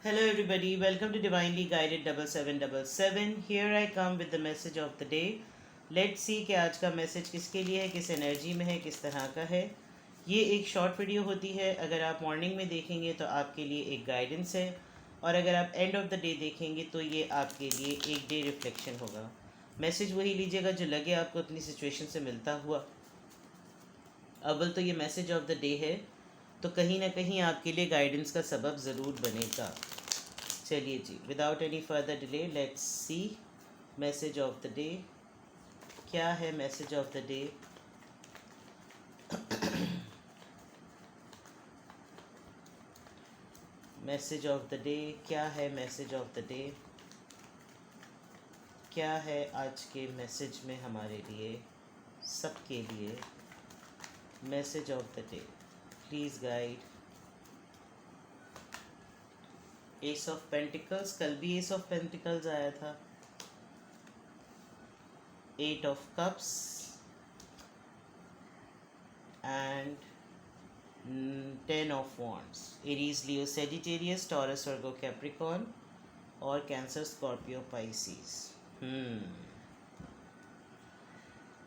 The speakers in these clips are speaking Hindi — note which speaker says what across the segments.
Speaker 1: Hello, everybody. Welcome to Divinely Guided 7777. Here I come with the message of the day. Let's see कि आज का मैसेज किसके लिए है, किस एनर्जी में है, किस तरह का है. ये एक शॉर्ट वीडियो होती है. अगर आप मॉर्निंग में देखेंगे तो आपके लिए एक गाइडेंस है, और अगर आप एंड ऑफ द डे देखेंगे तो ये आपके लिए एक डे रिफ्लेक्शन होगा. मैसेज वही लीजिएगा जो लगे आपको अपनी सिचुएशन से मिलता हुआ. अव्वल तो ये मैसेज ऑफ द डे है, तो कहीं ना कहीं आपके लिए गाइडेंस का सबब ज़रूर बनेगा. चलिए जी, without any further delay let's see message of the day. क्या है message of the day? Message of the day क्या है? मैसेज ऑफ द डे क्या है आज के मैसेज में हमारे लिए, सबके लिए? Message of the day, please guide. Ace of pentacles, कल भी एस ऑफ पेंटिकल्स आया था. Eight of cups and 10 of wands. Aries, Leo, Sagittarius, Taurus, Virgo, Capricorn और कैंसर, स्कॉर्पियो, पाइसिस.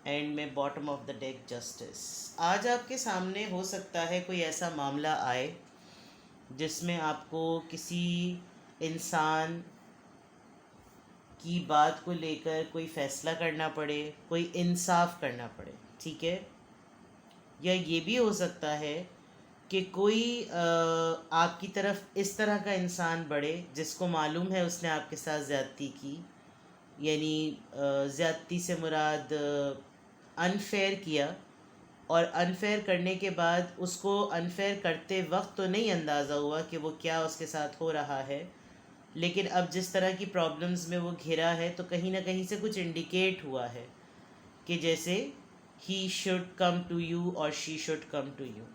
Speaker 1: एंड में bottom of the deck, justice. आज आपके सामने हो सकता है कोई ऐसा मामला आए जिसमें आपको किसी इंसान की बात को लेकर कोई फ़ैसला करना पड़े, कोई इंसाफ करना पड़े. ठीक है? या ये भी हो सकता है कि कोई आपकी तरफ इस तरह का इंसान बढ़े जिसको मालूम है उसने आपके साथ ज़्यादती की. यानी ज़्यादती से मुराद अनफेयर किया, और अनफेयर करने के बाद उसको अनफेयर करते वक्त तो नहीं अंदाज़ा हुआ कि वो क्या उसके साथ हो रहा है, लेकिन अब जिस तरह की प्रॉब्लम्स में वो घिरा है तो कहीं ना कहीं से कुछ इंडिकेट हुआ है कि जैसे ही शुड कम टू यू और she should come to you.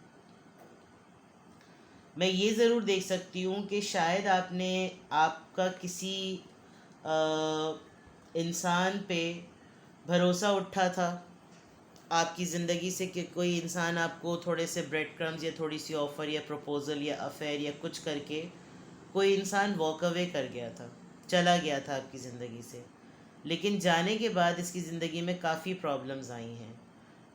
Speaker 1: मैं ये ज़रूर देख सकती हूँ कि शायद आपका किसी इंसान पे भरोसा उठा था आपकी ज़िंदगी से, कि कोई इंसान आपको थोड़े से ब्रेड क्रम्स या थोड़ी सी ऑफ़र या प्रपोज़ल या अफेयर या कुछ करके कोई इंसान वॉक अवे कर गया था, चला गया था आपकी ज़िंदगी से. लेकिन जाने के बाद इसकी ज़िंदगी में काफ़ी प्रॉब्लम्स आई हैं,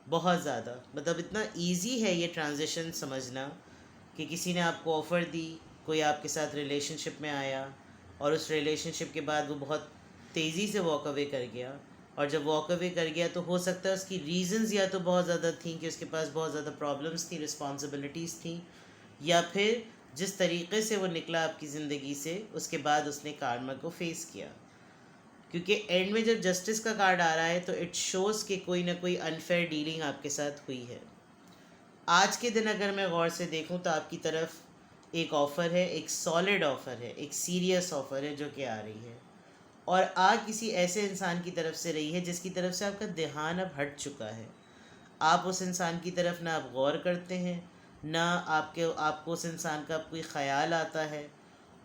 Speaker 1: बहुत ज़्यादा. मतलब इतना इजी है ये ट्रांजिशन समझना कि किसी ने आपको ऑफ़र दी, कोई आपके साथ रिलेशनशिप में आया, और उस रिलेशनशिप के बाद वो बहुत तेज़ी से वॉक अवे कर गया. और जब वॉक अवे कर गया तो हो सकता है उसकी रीज़न्स या तो बहुत ज़्यादा थी कि उसके पास बहुत ज़्यादा प्रॉब्लम्स थी, रिस्पॉन्सिबिलिटीज़ थी, या फिर जिस तरीक़े से वो निकला आपकी ज़िंदगी से उसके बाद उसने कार्मा को फेस किया. क्योंकि एंड में जब जस्टिस का कार्ड आ रहा है तो इट शोज़ कि कोई ना कोई अनफेयर डीलिंग आपके साथ हुई है. आज के दिन अगर मैं गौर से देखूं तो आपकी तरफ एक ऑफ़र है, एक सॉलिड ऑफ़र है, एक सीरियस ऑफ़र है जो कि आ रही है, और किसी ऐसे इंसान की तरफ से रही है जिसकी तरफ से आपका ध्यान अब हट चुका है. आप उस इंसान की तरफ ना आप गौर करते हैं, ना आपको उस इंसान का कोई ख़याल आता है.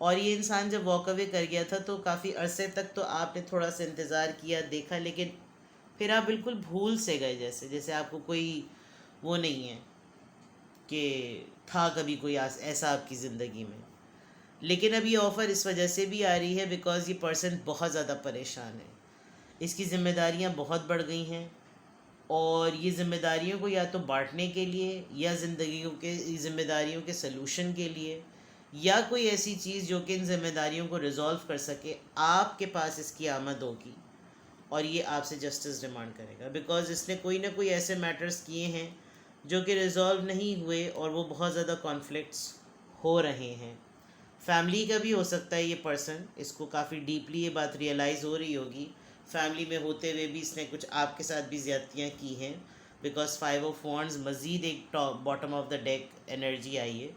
Speaker 1: और ये इंसान जब वॉक अवे कर गया था तो काफ़ी अरसे तक तो आपने थोड़ा सा इंतज़ार किया, देखा, लेकिन फिर आप बिल्कुल भूल से गए, जैसे जैसे आपको कोई वो नहीं है कि था कभी कोई ऐसा आपकी ज़िंदगी में. लेकिन अब ये ऑफ़र इस वजह से भी आ रही है बिकॉज़ ये पर्सन बहुत ज़्यादा परेशान है. इसकी ज़िम्मेदारियाँ बहुत बढ़ गई हैं, और ये ज़िम्मेदारियों को या तो बांटने के लिए, या ज़िम्मेदारियों के सलूशन के लिए, या कोई ऐसी चीज़ जो कि इन ज़िम्मेदारियों को रिज़ॉल्व कर सके, आपके पास इसकी आमद होगी और ये आपसे जस्टिस डिमांड करेगा. बिकॉज़ इसने कोई ना कोई ऐसे मैटर्स किए हैं जो कि रिज़ॉल्व नहीं हुए, और वो बहुत ज़्यादा कॉन्फ्लिक्ट्स हो रहे हैं. फैमिली का भी हो सकता है ये पर्सन, इसको काफ़ी डीपली ये बात रियलाइज़ हो रही होगी. फैमिली में होते हुए भी इसने कुछ आपके साथ भी ज़्यादतियाँ की हैं, बिकॉज 5 ऑफ वॉन्ड्स मज़ीद एक top bottom of the deck energy आई है.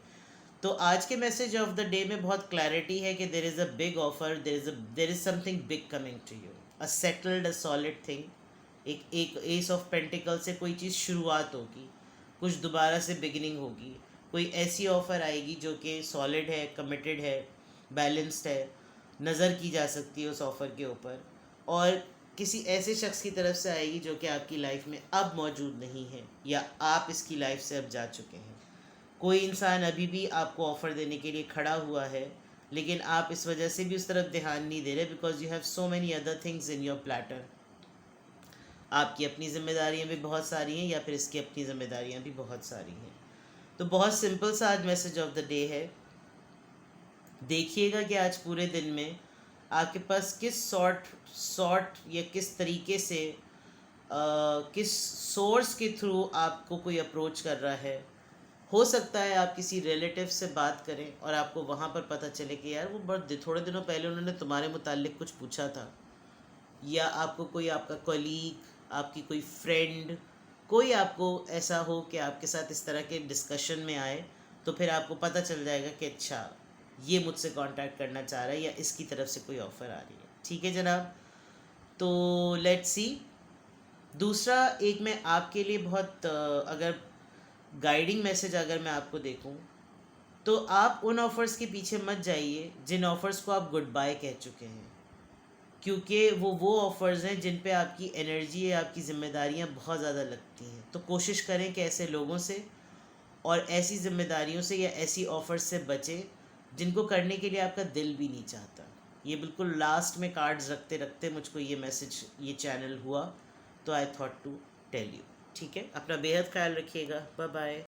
Speaker 1: तो आज के मैसेज ऑफ द डे में बहुत क्लैरिटी है कि there is a big offer, there is something big coming to you, a settled, a solid thing. एक एस ऑफ पेंटिकल से कोई चीज़ शुरुआत होगी, कुछ दोबारा से बिगिनिंग होगी. कोई ऐसी ऑफ़र आएगी जो कि सॉलिड है, कमिटेड है, बैलेंस्ड है, नज़र की जा सकती है उस ऑफ़र के ऊपर, और किसी ऐसे शख्स की तरफ से आएगी जो कि आपकी लाइफ में अब मौजूद नहीं है, या आप इसकी लाइफ से अब जा चुके हैं. कोई इंसान अभी भी आपको ऑफ़र देने के लिए खड़ा हुआ है, लेकिन आप इस वजह से भी उस तरफ ध्यान नहीं दे रहे, because you have so many other things in your platter. आपकी अपनी जिम्मेदारियां भी बहुत सारी हैं, या फिर इसकी अपनी जिम्मेदारियां भी बहुत सारी हैं। तो बहुत सिंपल सा आज मैसेज ऑफ द डे है। देखिएगा कि आज पूरे दिन में आपके पास किस सॉर्ट या किस तरीके से किस सोर्स के थ्रू आपको कोई अप्रोच कर रहा है। हो सकता है आप किसी रिलेटिव से बात करें और आपको वहाँ पर पता चले कि यार वो थोड़े दिनों पहले उन्होंने तुम्हारे मुतालिक कुछ पूछा था, या आपको कोई आपका कलीग, आपकी कोई फ्रेंड, कोई आपको ऐसा हो कि आपके साथ इस तरह के डिस्कशन में आए, तो फिर आपको पता चल जाएगा कि अच्छा ये मुझसे कांटेक्ट करना चाह रहा है या इसकी तरफ से कोई ऑफ़र आ रही है। ठीक है जनाब, तो लेट्स सी। दूसरा एक मैं आपके लिए बहुत अगर गाइडिंग मैसेज अगर मैं आपको देखूं, तो आप उन ऑफ़र्स के पीछे मत जाइए जिन ऑफ़र्स को आप गुड बाय कह चुके हैं, क्योंकि वो ऑफ़र्स हैं जिन पे आपकी एनर्जी या आपकी ज़िम्मेदारियां बहुत ज़्यादा लगती हैं। तो कोशिश करें कि ऐसे लोगों से और ऐसी ज़िम्मेदारियों से या ऐसी ऑफ़र्स से बचें जिनको करने के लिए आपका दिल भी नहीं चाहता। ये बिल्कुल लास्ट में कार्ड्स रखते रखते मुझको ये मैसेज, ये चैनल हुआ, तो I thought to tell you. ठीक है, अपना बेहद ख्याल रखिएगा। Bye bye.